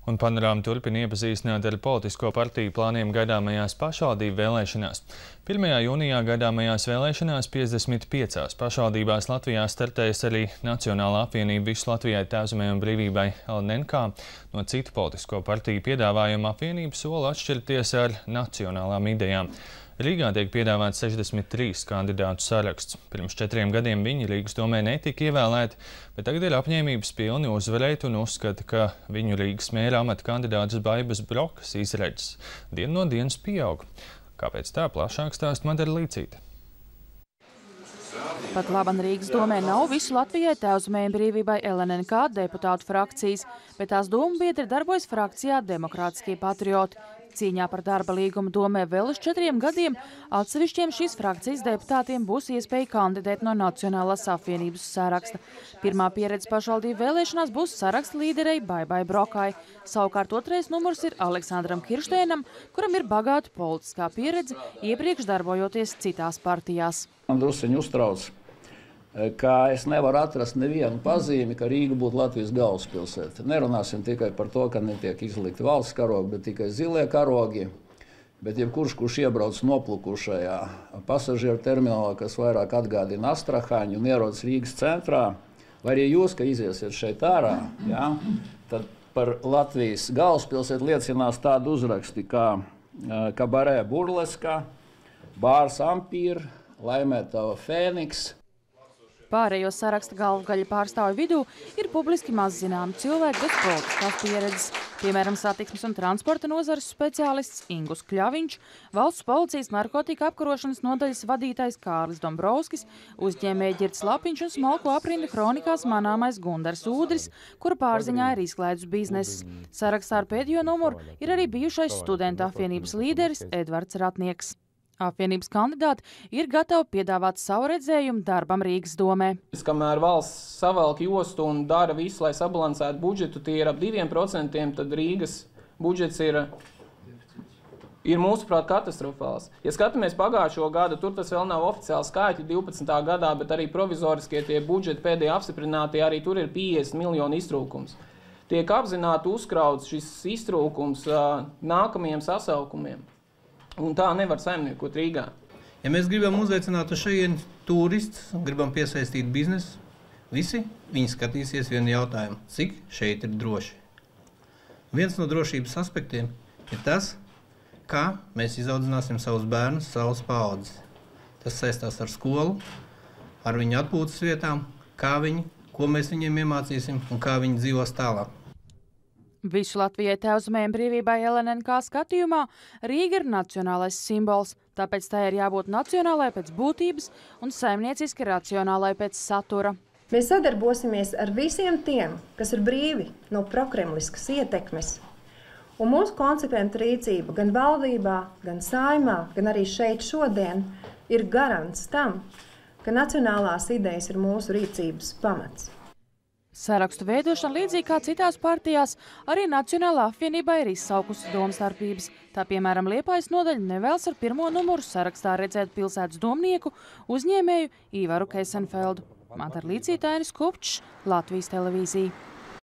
Un panorāma turpina iepazīstināt ar politisko partiju plāniem gaidāmajās pašvaldību vēlēšanās. 1. jūnijā gaidāmajās vēlēšanās 55 pašvaldībās Latvijā startēs arī Nacionālā apvienība Visu Latvijai Tēvzemei un brīvībai LNK. No citu politisko partiju piedāvājuma apvienība sola atšķirties ar nacionālām idejām. Rīgā tiek piedāvāts 63 kandidātu saraksts. Pirms 4 gadiem viņi Rīgas domē netika ievēlēti, bet tagad ir apņēmības pilni uzvarēt un uzskata, ka viņu Rīgas mēra amata kandidātas Baibas Brokas izredzes dienu no dienas pieaug. Kāpēc tā plašāk stāsta Madara Līcīte? Pat laban Rīgas domē nav Visu Latvijai Tēvzemei un brīvībai LNK deputātu frakcijas, bet tās domu biedri darbojas frakcijā Demokrātiskie patrioti. Cīņā par darba līgumu domē vēl uz 4 gadiem atsevišķiem šīs frakcijas deputātiem būs iespēja kandidēt no Nacionālās apvienības saraksta. Pirmā pieredze pašvaldību vēlēšanās būs saraksta līderei Baibai Brokai. Savukārt otrais numurs ir Aleksandram Kirštēnam, kuram ir bagāta politiskā pieredze, iepriekš darbojoties citās partijās. Man drusciņi uztrauc, ka es nevaru atrast nevienu pazīmi, ka Rīga būtu Latvijas galvaspilsēta. Nerunāsim tikai par to, ka netiek izlikti valsts karogi, bet tikai zilie karogi. Bet jebkurš, kurš iebrauc noplukušajā pasažieru terminālā, kas vairāk atgādina Astrahaņu un ierodas Rīgas centrā, vai arī jūs, ka iziesiet šeit ārā, ja, tad par Latvijas galvaspilsētu liecinās tādu uzraksti kā Kabarē Burleska, Bārs Ampīra, Laimētava Fēniks. Pārējos saraksta galvgaļa pārstāvju vidū ir publiski maz zināmi cilvēki bez politiskās pieredzes. Piemēram, satiksmes un transporta nozares speciālists Ingus Kļaviņš, valsts policijas narkotika apkarošanas nodaļas vadītājs Kārlis Dombrovskis, uzņēmēji Ģirds Lapiņš un smalko aprindu kronikās manāmais Gundars Ūdris, kura pārziņā ir izklaidus bizness. Sarakstā ar pēdējo numuru ir arī bijušais studentu apvienības līderis Edvards Ratnieks. Apvienības kandidāti ir gatavi piedāvāt savu redzējumu darbam Rīgas domē. Kamēr valsts savelk jostu un dara visu, lai sabalansētu budžetu, tie ir ap 2%, tad Rīgas budžets ir mūsuprāt katastrofāls. Ja skatāmies pagājušo gadu, tur tas vēl nav oficiāli skaitļi 12. gadā, bet arī provizoriskie tie budžeti pēdējie apstiprinātie, arī tur ir 50 miljonu iztrūkums. Tiek apzināti uzkrauts šis iztrūkums nākamajiem sasaukumiem. Un tā nevar saimniekot Rīgā. Ja mēs gribam uzveicināt uz šejienu turistus, gribam piesaistīt biznesu, visi viņi skatīsies vienu jautājumu, cik šeit ir droši. Viens no drošības aspektiem ir tas, kā mēs izaudzināsim savus bērnus, savas paaudzes. Tas saistās ar skolu, ar viņu atpūtas vietām, ko mēs viņiem iemācīsim un kā viņi dzīvos tālāk. Visu Latvijai Tēvzemei un brīvībai LNK skatījumā Rīga ir nacionālais simbols, tāpēc tā ir jābūt nacionālai pēc būtības un saimnieciski racionālai pēc satura. Mēs sadarbosimies ar visiem tiem, kas ir brīvi no prokremliskas ietekmes. Un mūsu konsekventa rīcība gan valdībā, gan saimā, gan arī šeit šodien ir garants tam, ka nacionālās idejas ir mūsu rīcības pamats. Sarakstu veidošana līdzīgi kā citās partijās, arī Nacionālā apvienībā ir izsaukusi domstarpības. Tā, piemēram, Liepājas nodaļa nevēlas ar 1. numuru sarakstā redzēt pilsētas domnieku uzņēmēju Ivaru Keisenfeldu. Madara Līcīte, Ainis Kupčs, Latvijas televīzija.